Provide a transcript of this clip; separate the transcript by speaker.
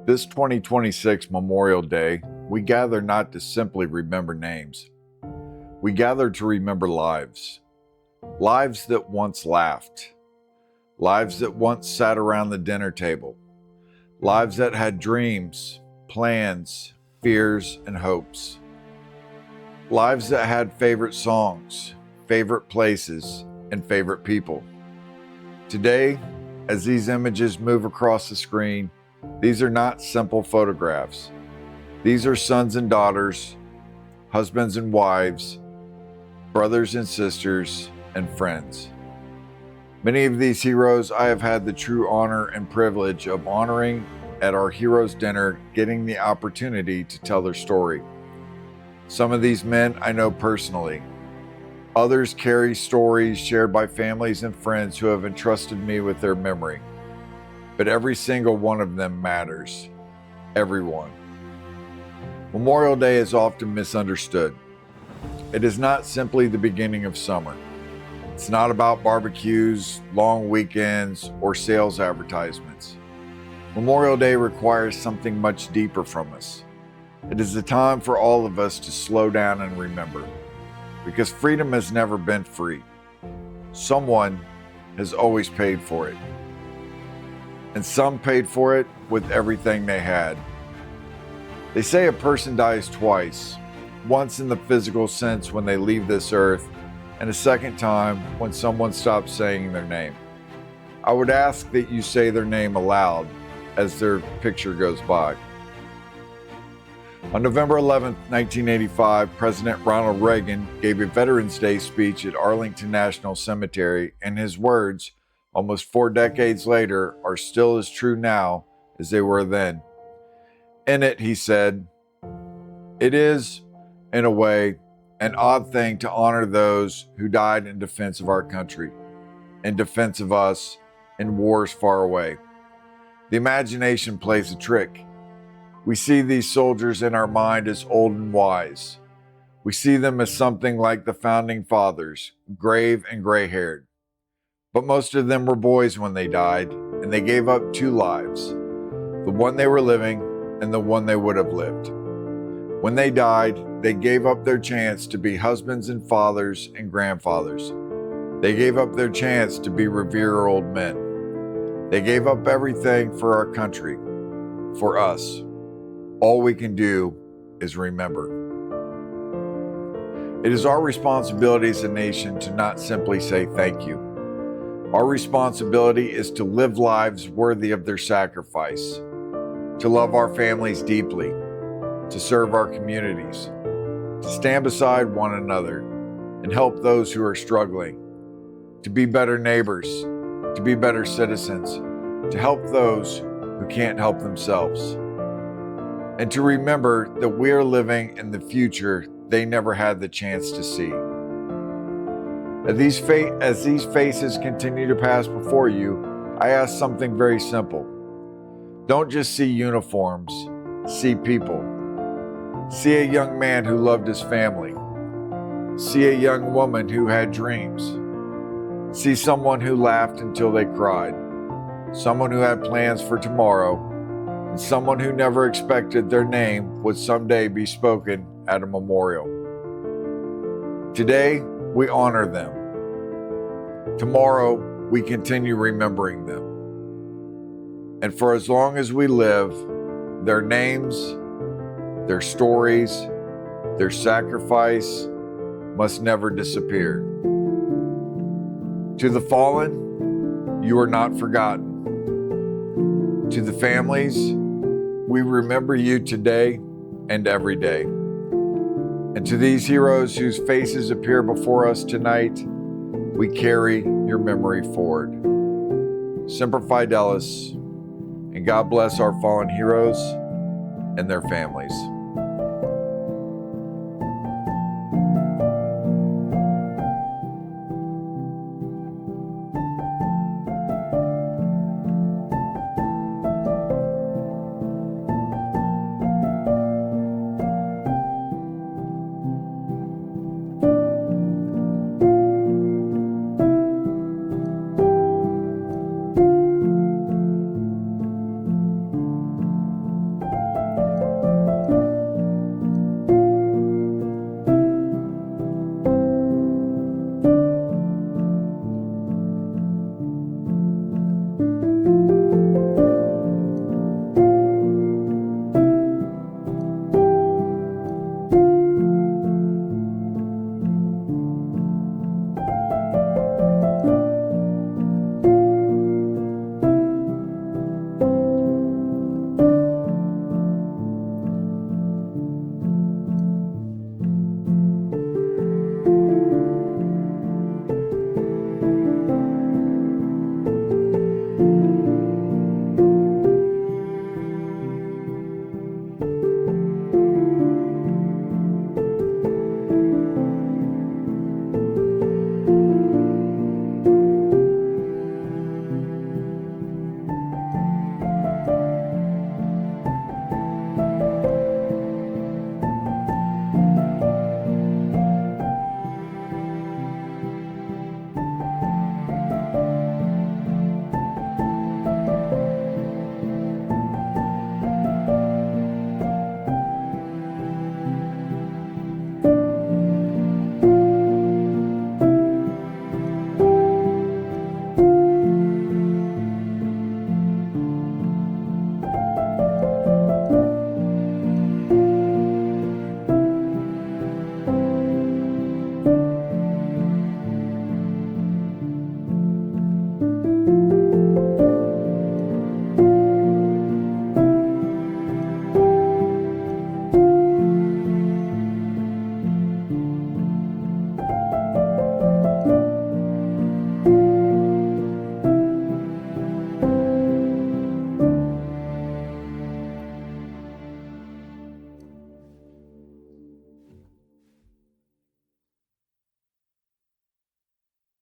Speaker 1: This 2026 Memorial Day, we gather not to simply remember names. We gather to remember lives. Lives that once laughed. Lives that once sat around the dinner table. Lives that had dreams, plans, fears, and hopes. Lives that had favorite songs, favorite places, and favorite people. Today, as these images move across the screen, these are not simple photographs. These are sons and daughters, husbands and wives, brothers and sisters, and friends. Many of these heroes I have had the true honor and privilege of honoring at our Heroes Dinner, getting the opportunity to tell their story. Some of these men I know personally. Others carry stories shared by families and friends who have entrusted me with their memory. But every single one of them matters. Everyone. Memorial Day is often misunderstood. It is not simply the beginning of summer. It's not about barbecues, long weekends, or sales advertisements. Memorial Day requires something much deeper from us. It is a time for all of us to slow down and remember. Because freedom has never been free. Someone has always paid for it. And some paid for it with everything they had. They say a person dies twice, once in the physical sense when they leave this earth, and a second time when someone stops saying their name. I would ask that you say their name aloud as their picture goes by. On November 11, 1985, President Ronald Reagan gave a Veterans Day speech at Arlington National Cemetery, and his words, almost 4 decades later, are still as true now as they were then. In it, he said, "It is, in a way, an odd thing to honor those who died in defense of our country, in defense of us, in wars far away. The imagination plays a trick. We see these soldiers in our mind as old and wise. We see them as something like the founding fathers, grave and gray-haired. But most of them were boys when they died, and they gave up 2 lives, the one they were living and the one they would have lived. When they died, they gave up their chance to be husbands and fathers and grandfathers. They gave up their chance to be revered old men. They gave up everything for our country, for us. All we can do is remember." It is our responsibility as a nation to not simply say thank you. Our responsibility is to live lives worthy of their sacrifice, to love our families deeply, to serve our communities, to stand beside one another and help those who are struggling, to be better neighbors, to be better citizens, to help those who can't help themselves, and to remember that we are living in the future they never had the chance to see. As these faces continue to pass before you, I ask something very simple. Don't just see uniforms, see people. See a young man who loved his family. See a young woman who had dreams. See someone who laughed until they cried. Someone who had plans for tomorrow. And someone who never expected their name would someday be spoken at a memorial. Today, we honor them. Tomorrow, we continue remembering them. And for as long as we live, their names, their stories, their sacrifice must never disappear. To the fallen, you are not forgotten. To the families, we remember you today and every day. And to these heroes whose faces appear before us tonight, we carry your memory forward. Semper Fidelis, and God bless our fallen heroes and their families.